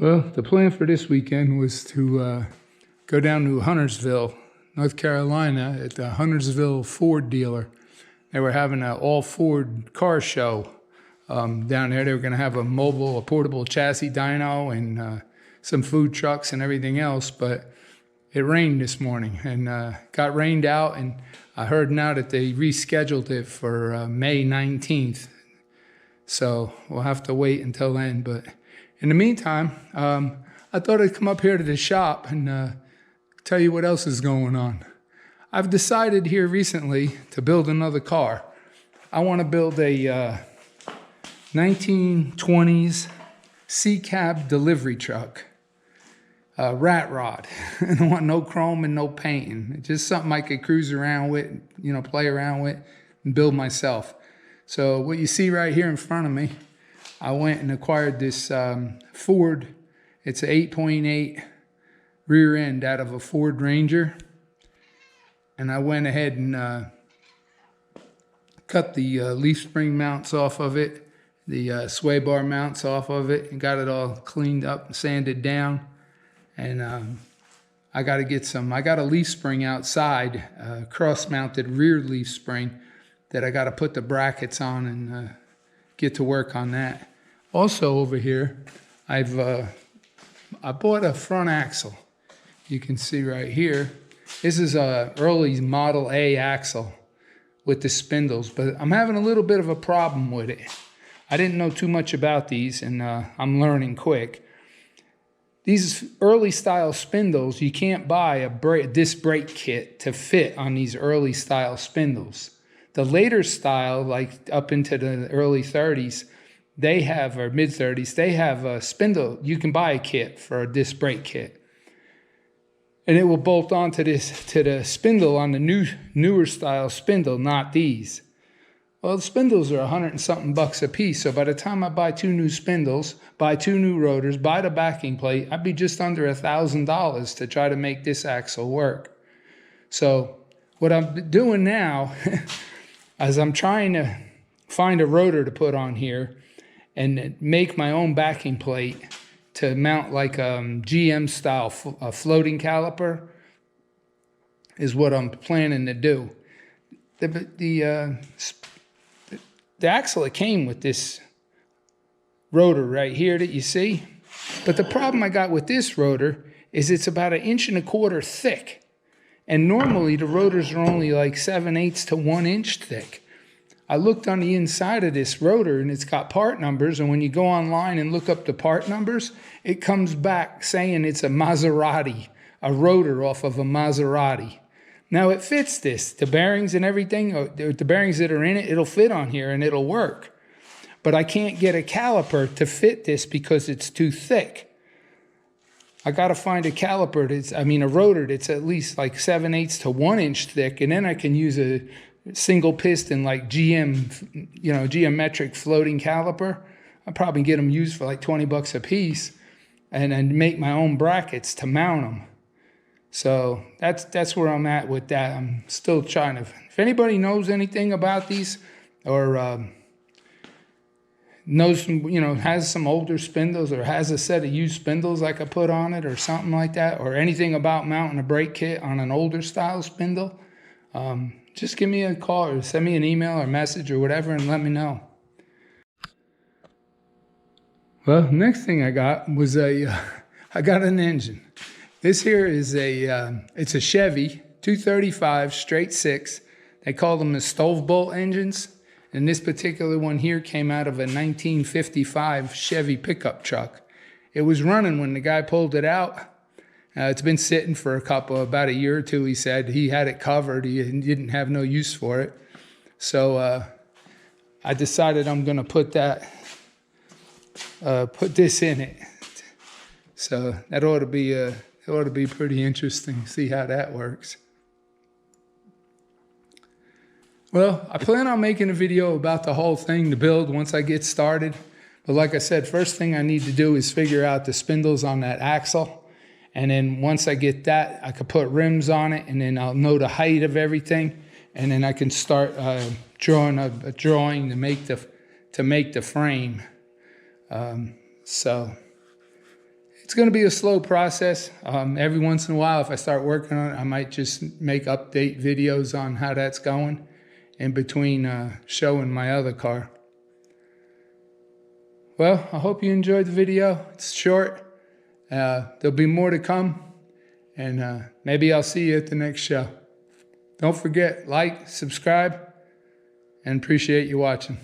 Well, the plan for this weekend was to go down to Huntersville, North Carolina, at the Huntersville Ford dealer. They were having an all Ford car show down there. They were going to have a portable chassis dyno and some food trucks and everything else, but it rained this morning and got rained out, and I heard now that they rescheduled it for May 19th. So we'll have to wait until then. But in the meantime, I thought I'd come up here to the shop and tell you what else is going on. I've decided here recently to build another car. I want to build a 1920s C-cab delivery truck. Rat rod. I don't want no chrome and no painting. It's just something I could cruise around with, play around with and build myself. So what you see right here in front of me, I went and acquired this Ford. It's an 8.8 rear end out of a Ford Ranger. And I went ahead and cut the leaf spring mounts off of it, the sway bar mounts off of it, and got it all cleaned up and sanded down. And I got a leaf spring outside, cross-mounted rear leaf spring that I got to put the brackets on and get to work on that. Also over here, I bought a front axle. You can see right here. This is a early Model A axle with the spindles, but I'm having a little bit of a problem with it. I didn't know too much about these, and I'm learning quick. These early style spindles, you can't buy a disc brake kit to fit on these early style spindles. The later style, like up into the early 30s, they have, or mid 30s, they have a spindle. You can buy a kit for a disc brake kit. And it will bolt onto the spindle on the newer style spindle, not these. Well, the spindles are $100 and something a piece. So by the time I buy 2 new spindles, buy 2 new rotors, buy the backing plate, I'd be just under $1,000 to try to make this axle work. So what I'm doing now is I'm trying to find a rotor to put on here and make my own backing plate to mount like a GM style floating caliper is what I'm planning to do. The axle, it came with this rotor right here that you see. But the problem I got with this rotor is it's about 1.25 inches thick. And normally the rotors are only like 7/8 to 1 inch thick. I looked on the inside of this rotor and it's got part numbers. And when you go online and look up the part numbers, it comes back saying it's a Maserati, a rotor off of a Maserati. Now it fits this, the bearings and everything, the bearings that are in it, it'll fit on here and it'll work. But I can't get a caliper to fit this because it's too thick. I got to find a rotor that's at least like 7/8 to 1 inch thick, and then I can use a single piston like geometric floating caliper. I'll probably get them used for like $20 a piece, and then make my own brackets to mount them. So that's where I'm at with that. I'm still trying to. If anybody knows anything about these, or knows some, has some older spindles, or has a set of used spindles I could put on it, or something like that, or anything about mounting a brake kit on an older style spindle, just give me a call or send me an email or message or whatever, and let me know. Well, next thing I got was I got an engine. This here is it's a Chevy 235 straight 6. They call them the stove bolt engines. And this particular one here came out of a 1955 Chevy pickup truck. It was running when the guy pulled it out. It's been sitting for about a year or two, he said. He had it covered. He didn't have no use for it. So I decided I'm going to put this in it. So that ought to be pretty interesting, see how that works. Well, I plan on making a video about the whole thing, the build, once I get started. But like I said, first thing I need to do is figure out the spindles on that axle. And then once I get that, I could put rims on it, and then I'll know the height of everything. And then I can start drawing a drawing to make the frame. So It's going to be a slow process. Every once in a while, if I start working on it, I might just make update videos on how that's going in between showing my other car. Well, I hope you enjoyed the video. It's short. There'll be more to come, and maybe I'll see you at the next show. Don't forget, like, subscribe, and appreciate you watching.